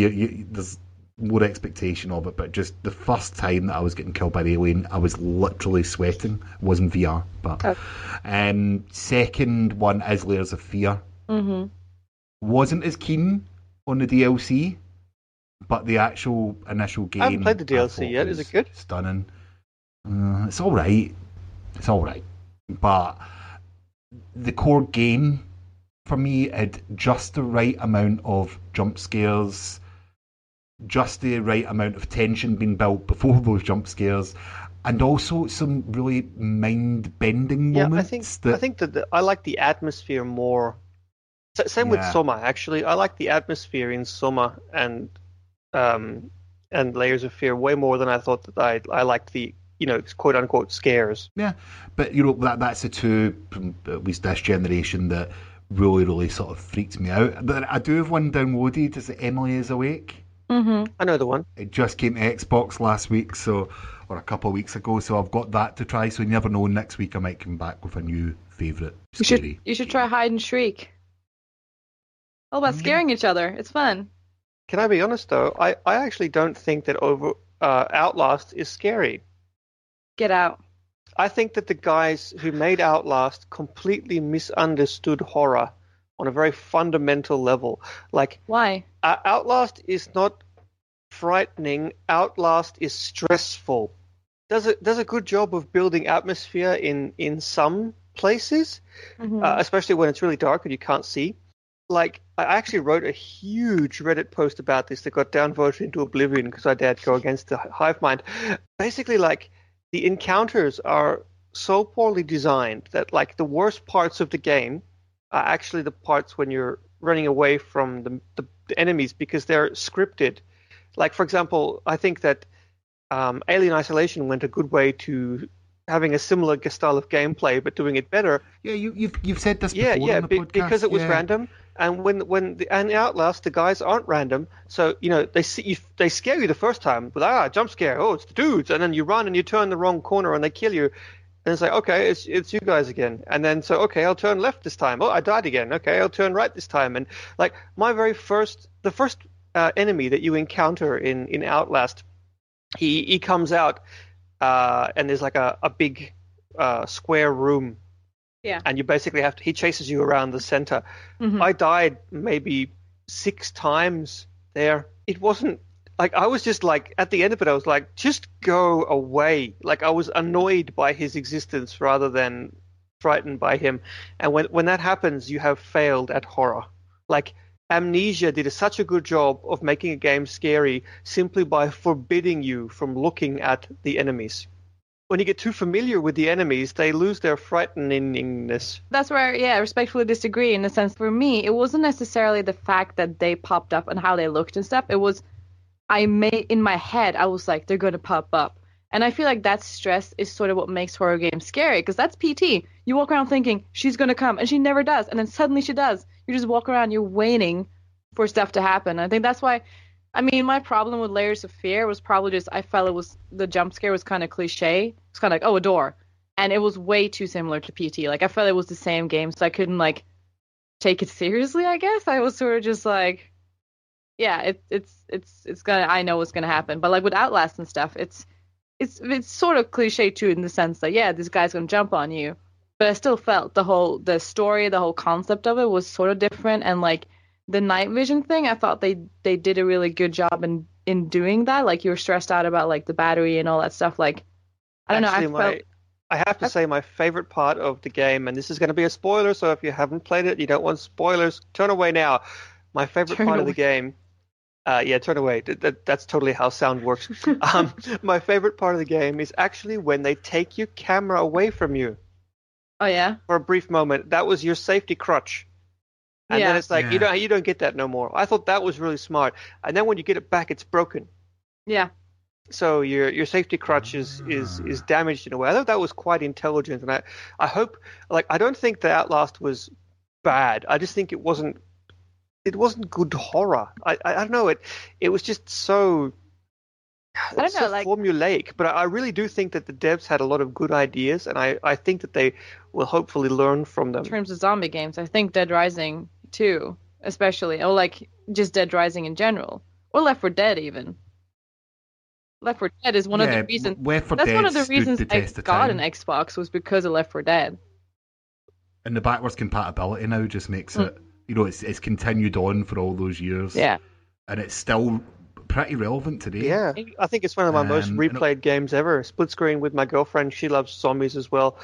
there's more expectation of it, but just the first time that I was getting killed by the alien, I was literally sweating. It wasn't VR, but second one is Layers of Fear. Wasn't as keen on the DLC, but the actual initial game. I haven't played the DLC yet. Is it good? Stunning. It's all right. It's all right, but the core game for me had just the right amount of jump scares, just the right amount of tension being built before those jump scares, and also some really mind-bending moments. I think that I like the atmosphere more. Same with Soma, actually. I like the atmosphere in Soma and Layers of Fear way more than I thought that I liked the, quote-unquote scares. Yeah, but, that's the two, from at least this generation, that really, really sort of freaked me out. But I do have one downloaded. Is it Emily is Awake? I know the one. It just came to Xbox last week, or a couple of weeks ago, so I've got that to try. So you never know, next week I might come back with a new favourite scary. You should try Hide and Shriek. All about scaring each other. It's fun. Can I be honest, though? I actually don't think that Outlast is scary. Get out. I think that the guys who made Outlast completely misunderstood horror on a very fundamental level. Like, why? Outlast is not frightening. Outlast is stressful. Does a good job of building atmosphere in some places, especially when it's really dark and you can't see. Like, I actually wrote a huge Reddit post about this that got downvoted into oblivion because I dared go against the hive mind. Basically, like, the encounters are so poorly designed that, like, the worst parts of the game are actually the parts when you're running away from the enemies because they're scripted. Like, for example, I think that Alien Isolation went a good way to having a similar style of gameplay but doing it better. Yeah, you've said this before on the podcast. Because it was random. And and Outlast, the guys aren't random, so they scare you the first time with jump scare, it's the dudes, and then you run and you turn the wrong corner and they kill you, and it's like, okay, it's you guys again, and then I'll turn left this time. I died again. Okay, I'll turn right this time, and like the first enemy that you encounter in Outlast, he comes out, and there's like a big square room. Yeah. And you basically he chases you around the center. I died maybe 6 times there. It wasn't like, I was just like, at the end of it, I was like, just go away. Like, I was annoyed by his existence rather than frightened by him. And when that happens, you have failed at horror. Like, Amnesia did such a good job of making a game scary simply by forbidding you from looking at the enemies. When you get too familiar with the enemies, they lose their frighteningness. That's where, I respectfully disagree in the sense, for me, it wasn't necessarily the fact that they popped up and how they looked and stuff. It was, in my head, I was like, they're going to pop up. And I feel like that stress is sort of what makes horror games scary, because that's PT. You walk around thinking, she's going to come, and she never does. And then suddenly she does. You just walk around, you're waiting for stuff to happen. I think that's why, my problem with Layers of Fear was probably just, I felt the jump scare was kind of cliche. It's kind of like, oh, a door. And it was way too similar to PT. Like, I felt it was the same game, so I couldn't, like, take it seriously, I guess. I was sort of just like, yeah, it's gonna, I know what's gonna happen. But, like, with Outlast and stuff, it's sort of cliche, too, in the sense that, yeah, this guy's gonna jump on you. But I still felt the story, the whole concept of it was sort of different. And, like, the night vision thing, I thought they did a really good job in doing that. Like, you were stressed out about, like, the battery and all that stuff. Like, I don't know. I have to say my favorite part of the game, and this is going to be a spoiler, so if you haven't played it, you don't want spoilers, turn away now. My favorite part of the game, turn away. That's totally how sound works. My favorite part of the game is actually when they take your camera away from you. Oh yeah. For a brief moment, that was your safety crutch. And then it's like you don't get that no more. I thought that was really smart. And then when you get it back, it's broken. Yeah. So your safety crutch is damaged in a way. I thought that was quite intelligent, and I hope, like, I don't think the Outlast was bad. I just think it wasn't good horror. I don't know, it was just so formulaic. But I really do think that the devs had a lot of good ideas, and I think that they will hopefully learn from them. In terms of zombie games, I think Dead Rising 2, especially, or like just Dead Rising in general, or Left 4 Dead even. Left 4 Dead is one of the reasons. That's one of the reasons I got an Xbox, was because of Left 4 Dead. And the backwards compatibility now just makes it, it's continued on for all those years. Yeah. And it's still pretty relevant today. Yeah, I think it's one of my most replayed games ever. Split screen with my girlfriend. She loves zombies as well.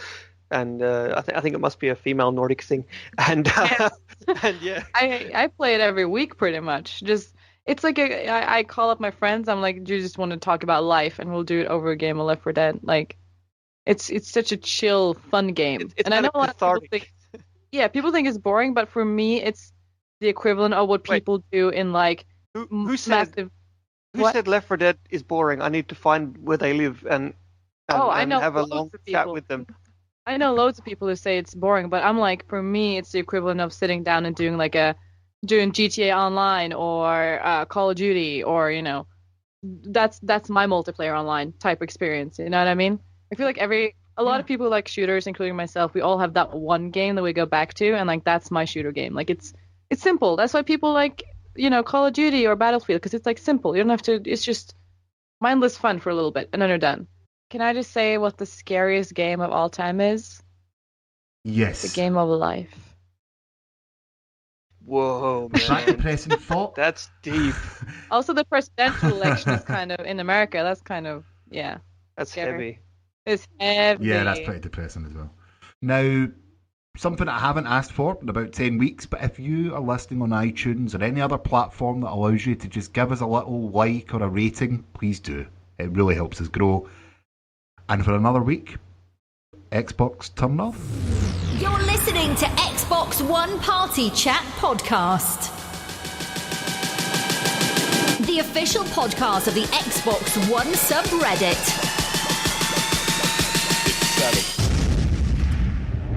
And I think it must be a female Nordic thing. And, and yeah. I play it every week pretty much. It's like I call up my friends. I'm like, do you just want to talk about life? And we'll do it over a game of Left 4 Dead. Like, it's such a chill, fun game. It's and I know a lot of people think, people think it's boring, but for me, it's the equivalent of what people do in, like, who said Left 4 Dead is boring? I need to find where they live and I know have a long chat with them. I know loads of people who say it's boring, but I'm like, for me, it's the equivalent of sitting down and doing doing GTA Online or Call of Duty, or, that's my multiplayer online type experience. You know what I mean? I feel like a lot of people like shooters, including myself. We all have that one game that we go back to, and, like, that's my shooter game. Like, it's simple. That's why people like, Call of Duty or Battlefield, because it's, like, simple. You don't have to. It's just mindless fun for a little bit, and then you're done. Can I just say what the scariest game of all time is? Yes. The game of life. Whoa, man. Is that depressing thought? That's deep. Also, the presidential election is kind of, in America, that's kind of, That's scary. heavy. It's heavy. Yeah, that's pretty depressing as well. Now, something I haven't asked for in about 10 weeks, but if you are listening on iTunes or any other platform that allows you to just give us a little like or a rating, please do. It really helps us grow. And for another week, Xbox turn off. You're listening to Xbox One Party Chat Podcast, the official podcast of the Xbox One subreddit.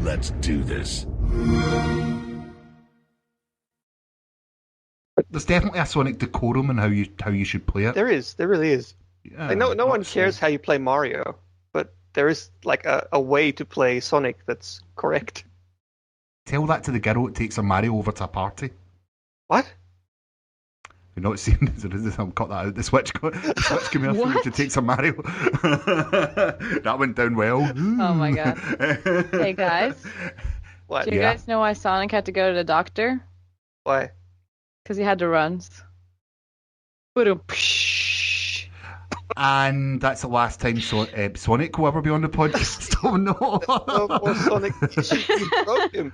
Let's do this. There's definitely a Sonic decorum in how you should play it. There is. There really is. Yeah, like, no one cares how you play Mario, but there is, like, a way to play Sonic that's correct. Tell that to the girl that takes her Mario over to a party. What? You're not seeing this. I'll cut that out. The Switch came here through. She takes her Mario. That went down well. Oh my god. Hey guys. What? Do you guys know why Sonic had to go to the doctor? Why? Because he had the runs. And that's the last time Sonic will ever be on the podcast. Oh no! Oh, Sonic, you broke him.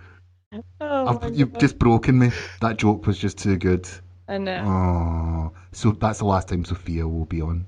You've just broken me. That joke was just too good. I know. Oh, so that's the last time Sofia will be on.